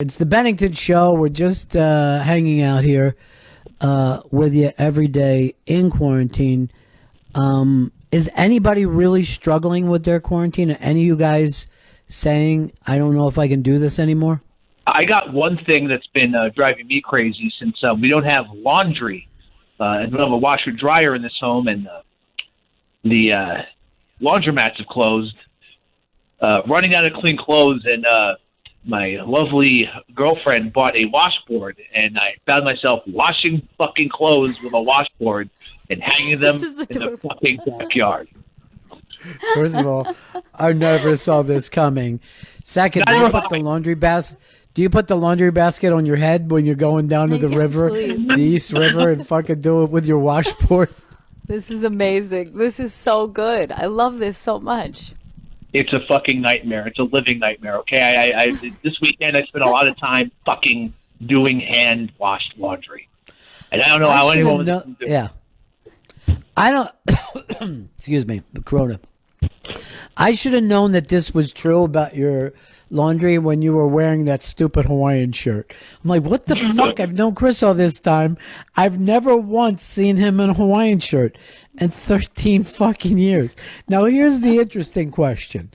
It's the Bennington Show. We're just hanging out here with you every day in quarantine. Is anybody really struggling with their quarantine? Are any of you guys saying, I don't know if I can do this anymore? I got one thing that's been driving me crazy since we don't have laundry. And we don't have a washer dryer in this home, and the laundromats have closed. Running out of clean clothes, and my lovely girlfriend bought a washboard, and I found myself washing fucking clothes with a washboard and hanging them in the fucking backyard. First of all, I never saw this coming. Second, do you put the laundry basket? Do you put the laundry basket on your head when you're going down to the river, the East River, and fucking do it with your washboard? This is amazing. This is so good. I love this so much. It's a fucking nightmare. It's a living nightmare. Okay, I this weekend I spent a lot of time fucking doing hand washed laundry, and I don't know how anyone was do it. Yeah, I don't. Excuse me, Corona. I should have known that this was true about your laundry when you were wearing that stupid Hawaiian shirt. I'm like, what the fuck? I've known Chris all this time. I've never once seen him in a Hawaiian shirt in 13 fucking years. Now, here's the interesting question.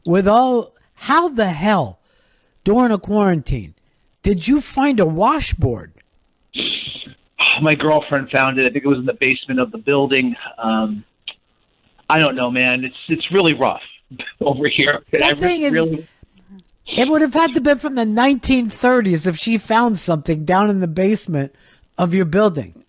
How the hell, during a quarantine, did you find a washboard? My girlfriend found it. I think it was in the basement of the building. I don't know, man. It's really rough over here. The thing is, it would have had to be from the 1930s if she found something down in the basement of your building.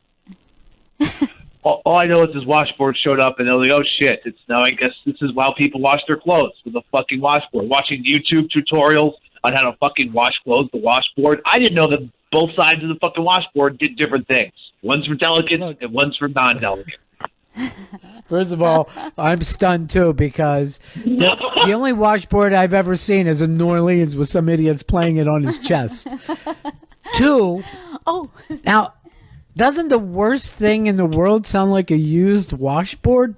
All I know is this washboard showed up, and they're like, "Oh shit!" It's now. I guess this is how people wash their clothes with a fucking washboard. Watching YouTube tutorials on how to fucking wash clothes, the washboard. I didn't know that both sides of the fucking washboard did different things. One's for delicates and one's for non-delicates. First of all, I'm stunned too because the only washboard I've ever seen is in New Orleans with some idiots playing it on his chest. Two, now, doesn't the worst thing in the world sound like a used washboard?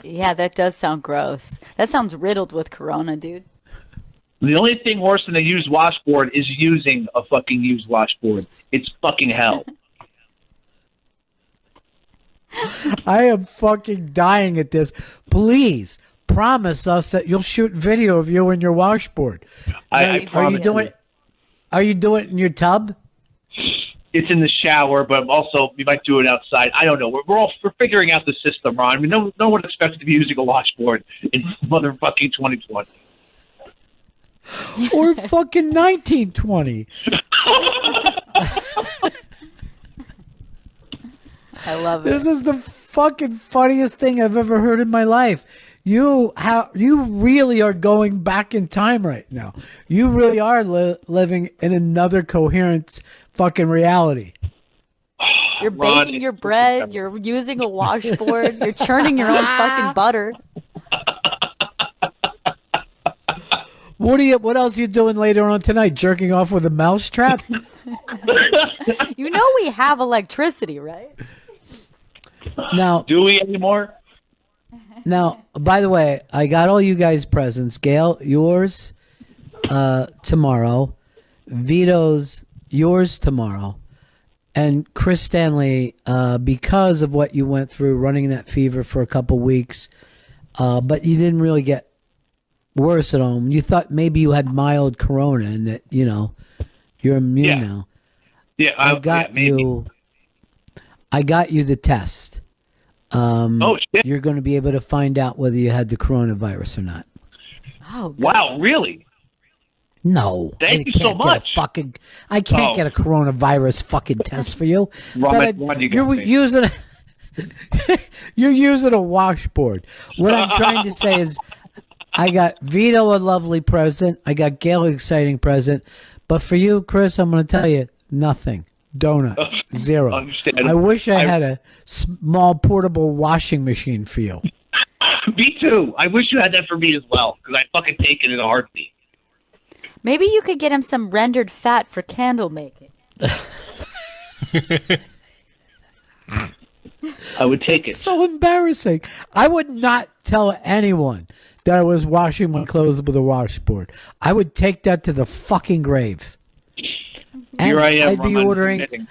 Yeah, that does sound gross. That sounds riddled with corona, dude. The only thing worse than a used washboard is using a fucking used washboard. It's fucking hell. I am fucking dying at this. Please promise us that you'll shoot video of you in your washboard. I are you doing it in your tub? It's in the shower, but also we might do it outside. I don't know. We're figuring out the system, Ron. I mean, no one expects to be using a washboard in motherfucking 2020 or fucking 1920. I love it. This is the fucking funniest thing I've ever heard in my life. You really are going back in time right now. You really are living in another coherent fucking reality. You're baking your bread. You're using a washboard. You're churning your own fucking butter. What else are you doing later on tonight? Jerking off with a mousetrap? You know we have electricity, right? Now, do we anymore? Now, by the way, I got all you guys presents. Gail, yours tomorrow. Vito's yours tomorrow. And Chris Stanley, because of what you went through, running that fever for a couple weeks, but you didn't really get worse at home. You thought maybe you had mild corona and that, you're immune now. Yeah, I got you the test. Shit. You're going to be able to find out whether you had the coronavirus or not. Oh, God. Wow, really? No. Thank you so much. I can't get a coronavirus fucking test for you. You're using a washboard. What I'm trying to say is I got Vito a lovely present. I got Gail an exciting present. But for you, Chris, I'm going to tell you nothing. Donut. Zero. I wish I had a small portable washing machine for you. Me too. I wish you had that for me as well, because I fucking take it in a heartbeat. Maybe you could get him some rendered fat for candle making. I would take it. It's so embarrassing. I would not tell anyone that I was washing my clothes with a washboard. I would take that to the fucking grave. Here I am. I'd be Ron, ordering. admitting.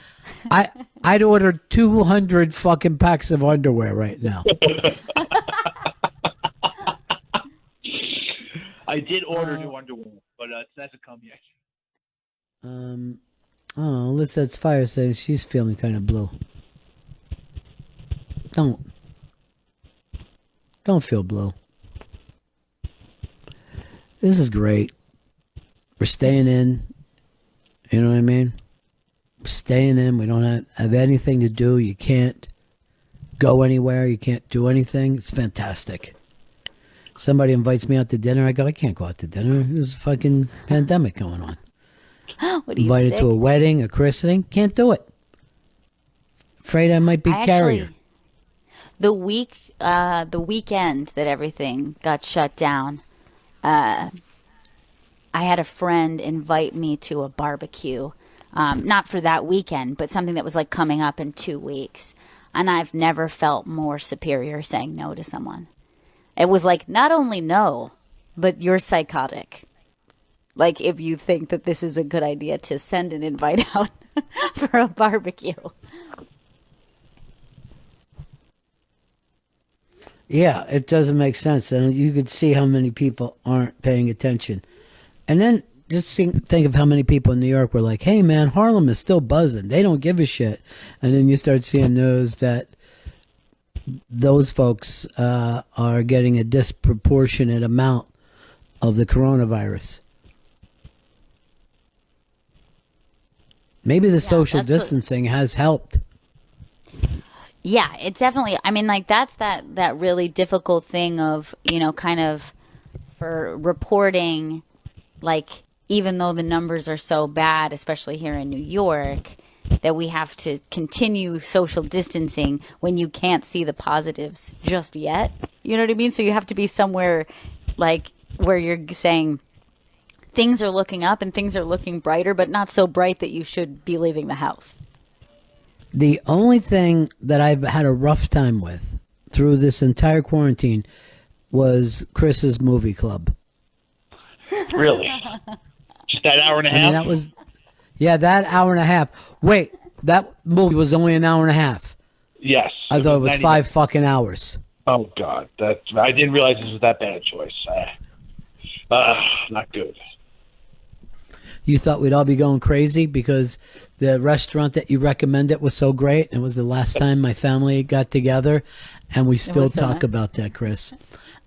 I'd order 200 fucking packs of underwear right now. I did order new underwear, but it hasn't come yet. Oh, Lissette's Fire says she's feeling kind of blue. Don't feel blue. This is great. We're staying in. You know what I mean? We're staying in. We don't have anything to do. You can't go anywhere. You can't do anything. It's fantastic. Somebody invites me out to dinner. I go, I can't go out to dinner. There's a fucking pandemic going on. What are you Invited to a wedding, a christening. Can't do it. Afraid I might be carrier. The weekend that everything got shut down, I had a friend invite me to a barbecue. Not for that weekend, but something that was like coming up in 2 weeks. And I've never felt more superior saying no to someone. It was like, not only no, but you're psychotic. Like, if you think that this is a good idea to send an invite out for a barbecue. Yeah, it doesn't make sense. And you could see how many people aren't paying attention. And then just think of how many people in New York were like, hey, man, Harlem is still buzzing. They don't give a shit. And then you start seeing news that those folks are getting a disproportionate amount of the coronavirus. Maybe the social distancing has helped. Yeah, it's definitely, I mean, like, that's that really difficult thing of, you know, kind of for reporting, like, even though the numbers are so bad, especially here in New York, that we have to continue social distancing when you can't see the positives just yet. You know what I mean? So you have to be somewhere, like, where you're saying things are looking up and things are looking brighter, but not so bright that you should be leaving the house. The only thing that I've had a rough time with through this entire quarantine was Chris's movie club. Really? Just that hour and a half? I mean, that was, yeah, that hour and a half. Wait, that movie was only an hour and a half. Yes. I thought it was 5 fucking hours. Oh, God. I didn't realize this was that bad a choice. Not good. You thought we'd all be going crazy because the restaurant that you recommended was so great. It was the last time my family got together, and we still talk about that, Chris.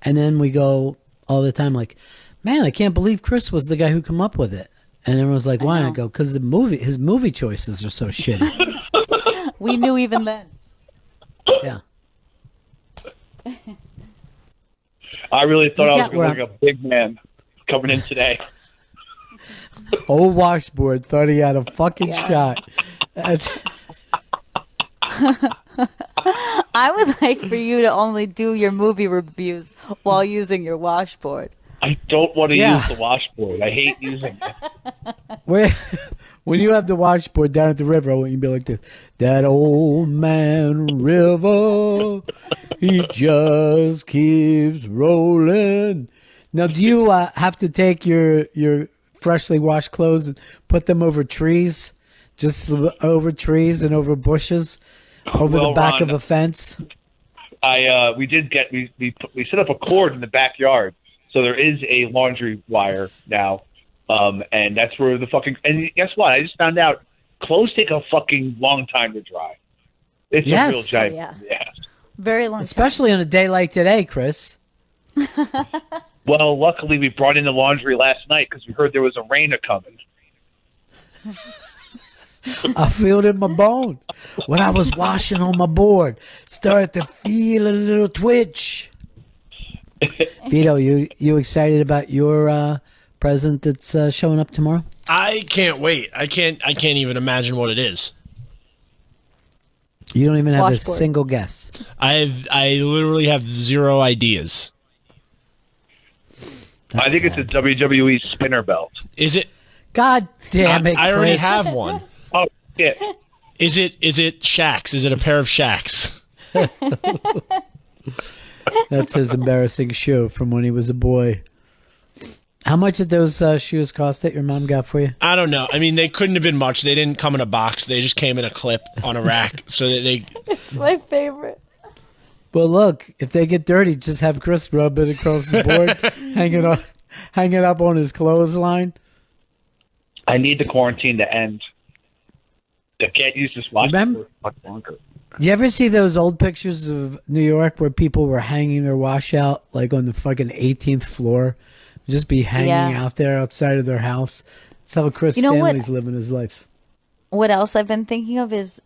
And then we go all the time like, man, I can't believe Chris was the guy who come up with it. And everyone's like, why? I go, because his movie choices are so shitty. We knew even then. Yeah. I really thought I was going to look like a big man coming in today. Old washboard thought he had a fucking shot. I would like for you to only do your movie reviews while using your washboard. I don't want to use the washboard. I hate using it. When you have the washboard down at the river, when you be like this, that old man river, he just keeps rolling. Now, do you have to take your freshly washed clothes and put them over trees, just over trees and over bushes, over the back of a fence? We set up a cord in the backyard, so there is a laundry wire now, and that's where and guess what? I just found out clothes take a fucking long time to dry. It's a real giant. Yeah. Very long. Especially on a day like today, Chris. Well, luckily we brought in the laundry last night because we heard there was a rain coming. I feel it in my bones. When I was washing on my board, started to feel a little twitch. Vito, you excited about your present that's showing up tomorrow? I can't wait. I can't even imagine what it is. You don't even have a single guess. I literally have zero ideas. I think it's a WWE spinner belt. Is it? God damn it, Chris. I already have one. Oh, shit. Is it Shaq's? Is it a pair of Shaq's? That's his embarrassing shoe from when he was a boy. How much did those shoes cost that your mom got for you? I don't know. I mean, they couldn't have been much. They didn't come in a box. They just came in a clip on a rack. So they It's my favorite. Well, look, if they get dirty, just have Chris rub it across the board, hang it up on his clothesline. I need the quarantine to end. I can't use this watch for much longer. You ever see those old pictures of New York where people were hanging their washout like on the fucking 18th floor? Just be hanging out there outside of their house. That's how Chris Stanley's living his life. What else I've been thinking of is,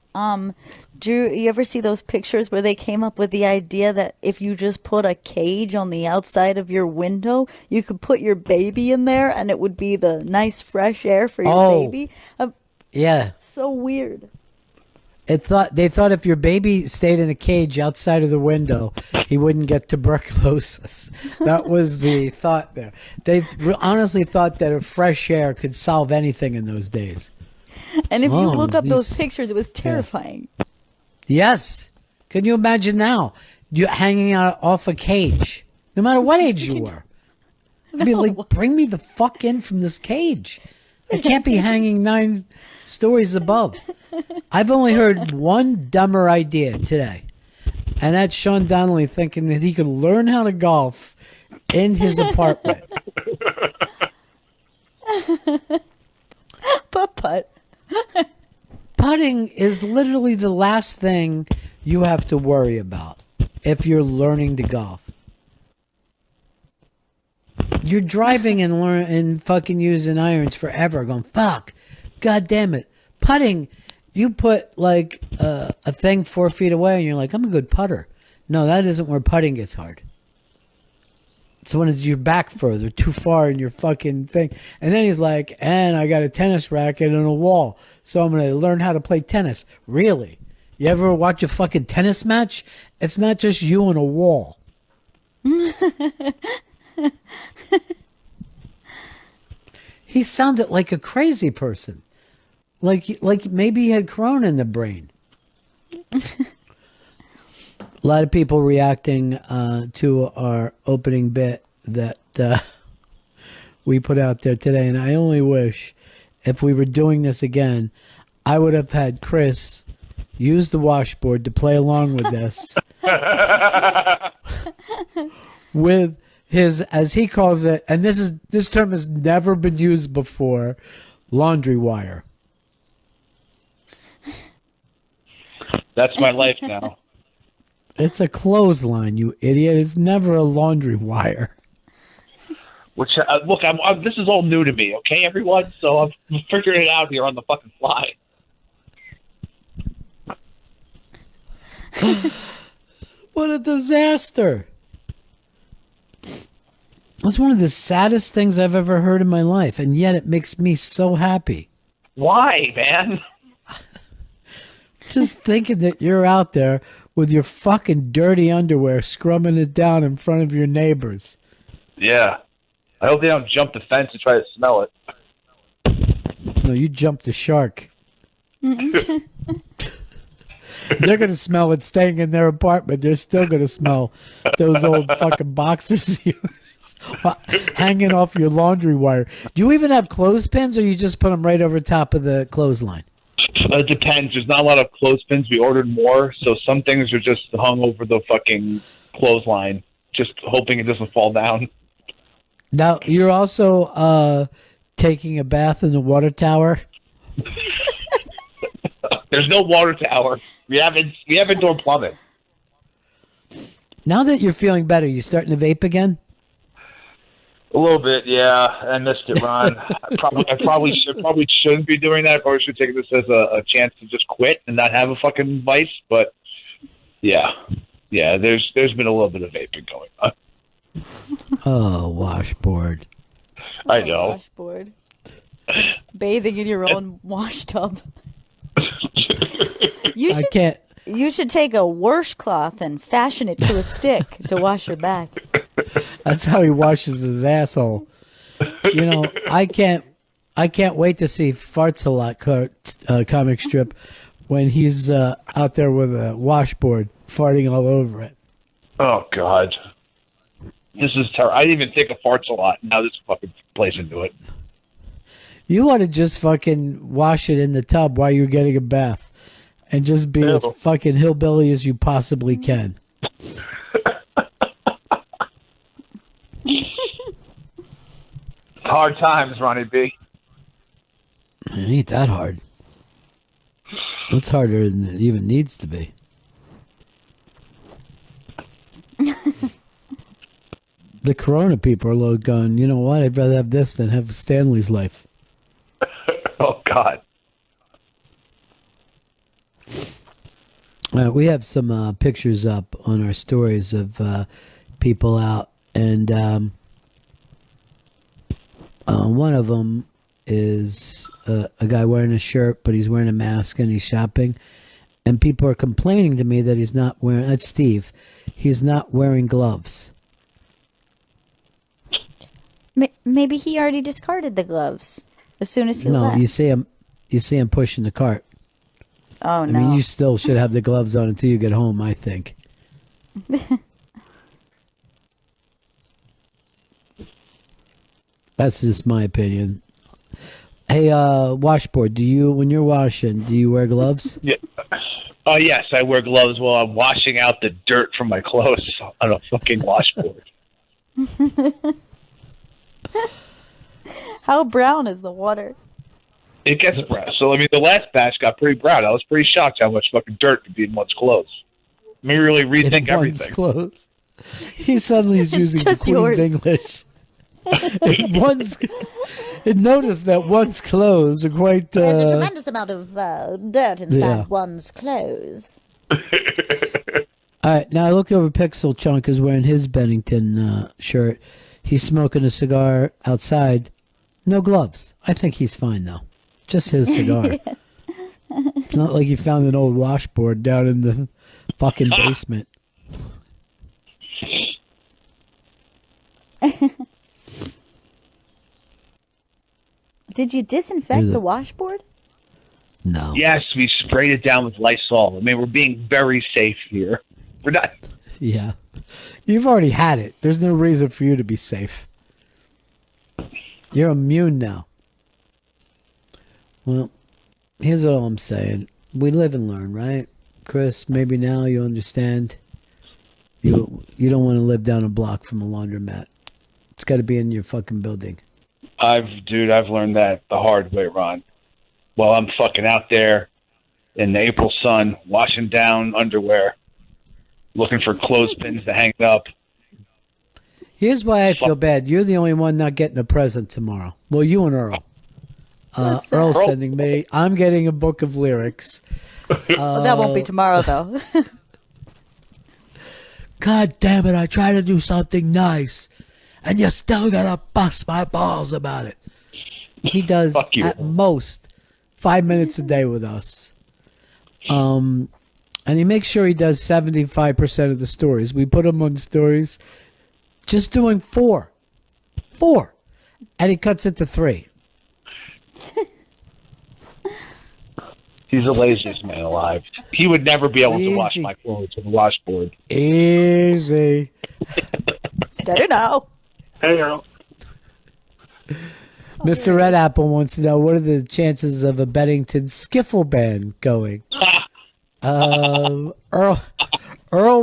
Drew, you ever see those pictures where they came up with the idea that if you just put a cage on the outside of your window, you could put your baby in there and it would be the nice fresh air for your baby? Yeah. So weird. They thought if your baby stayed in a cage outside of the window, he wouldn't get tuberculosis. That was the thought there. They honestly thought that a fresh air could solve anything in those days. And if you look up those pictures, it was terrifying. Yeah. Yes. Can you imagine now? You hanging out off a cage, no matter what age you were. I'd be like, bring me the fuck in from this cage. I can't be hanging 9 stories above. I've only heard one dumber idea today, and that's Sean Donnelly thinking that he could learn how to golf in his apartment. Putt. Putting is literally the last thing you have to worry about if you're learning to golf. You're driving and fucking using irons forever, going, fuck, god damn it. Putting, you put like a thing 4 feet away and you're like, I'm a good putter. No, that isn't where putting gets hard. So when it's your back further, too far in your fucking thing. And then he's like, and I got a tennis racket and a wall, so I'm going to learn how to play tennis. Really? You ever watch a fucking tennis match? It's not just you and a wall. He sounded like a crazy person. Like maybe he had corona in the brain. A lot of people reacting to our opening bit that we put out there today. And I only wish if we were doing this again, I would have had Chris use the washboard to play along with this. With his, as he calls it, and this term has never been used before, laundry wire. That's my life now. It's a clothesline, you idiot. It's never a laundry wire. Which look, this is all new to me, okay, everyone? So I'm figuring it out here on the fucking fly. What a disaster. That's one of the saddest things I've ever heard in my life, and yet it makes me so happy. Why, man? Just thinking that you're out there with your fucking dirty underwear scrubbing it down in front of your neighbors. Yeah. I hope they don't jump the fence and try to smell it. No, you jumped the shark. They're going to smell it staying in their apartment. They're still going to smell those old fucking boxers of yours hanging off your laundry wire. Do you even have clothespins, or you just put them right over top of the clothesline? It depends. There's not a lot of clothespins. We ordered more, so some things are just hung over the fucking clothesline, just hoping it doesn't fall down. Now, you're also taking a bath in the water tower? There's no water tower. We have indoor plumbing. Now that you're feeling better, you starting to vape again? A little bit, yeah. I missed it, Ron. I probably shouldn't be doing that. I probably should take this as a chance to just quit and not have a fucking vice. But yeah. There's been a little bit of vaping going on. Oh, washboard. I know. Washboard. Bathing in your own wash tub. I can't. You should take a washcloth and fashion it to a stick to wash your back. That's how he washes his asshole. You know, I can't wait to see Farts a Lot comic strip when he's out there with a washboard farting all over it. Oh God. This is terrible. I didn't even think of farts a lot. Now this fucking plays into it. You want to just fucking wash it in the tub while you're getting a bath, and just be as fucking hillbilly as you possibly can. Hard times, Ronnie B. It ain't that hard. It's harder than it even needs to be. The Corona people are going, you know what? I'd rather have this than have Stanley's life. Oh, God. We have some pictures up on our stories of people out, and one of them is a guy wearing a shirt, but he's wearing a mask and he's shopping. And people are complaining to me that he's not wearing, that's Steve, he's not wearing gloves. Maybe he already discarded the gloves as soon as he No, left. you see him pushing the cart. Oh, no. I mean, you still should have the gloves on until you get home, I think. That's just my opinion. Hey, washboard, when you're washing, do you wear gloves? Yeah. Oh, yes, I wear gloves while I'm washing out the dirt from my clothes on a fucking washboard. How brown is the water? It gets brown. So, I mean, the last batch got pretty brown. I was pretty shocked how much fucking dirt could be in one's clothes. Let me really rethink everything. Clothes. He suddenly is using the Just Queen's yours. English. And notice that one's clothes are quite... There's a tremendous amount of dirt inside Yeah. one's clothes. All right, now I look over Pixel Chunk is wearing his Bennington shirt. He's smoking a cigar outside. No gloves. I think he's fine, though. Just his cigar. It's not like he found an old washboard down in the fucking basement. Did you disinfect There's the washboard? No. Yes, we sprayed it down with Lysol. I mean, we're being very safe here. We're not... Yeah. You've already had it. There's no reason for you to be safe. You're immune now. Well, here's all I'm saying. We live and learn, right? Chris, maybe now you understand. You don't want to live down a block from a laundromat. It's got to be in your fucking building. I've learned that the hard way, Ron. While I'm fucking out there in the April sun, washing down underwear, looking for clothespins to hang up. Here's why I feel bad. You're the only one not getting a present tomorrow. Well, you and Earl. Earl's sending me. I'm getting a book of lyrics. Well, that won't be tomorrow, though. God damn it, I try to do something nice, and you still gotta bust my balls about it. He does at most 5 minutes a day with us. And he makes sure he does 75% of the stories. We put him on stories just doing 4. And he cuts it to 3. He's the laziest man alive. He would never be able to wash Easy. my clothes with a washboard. Easy. Steady now. Hey, Earl. Mr. Red Apple wants to know, what are the chances of a Bennington skiffle band going? Earl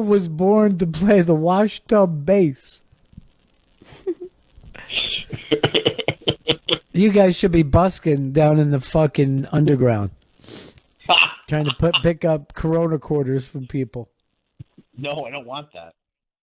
was born to play the washtub bass. You guys should be busking down in the fucking underground. Trying to pick up Corona quarters from people. No, I don't want that.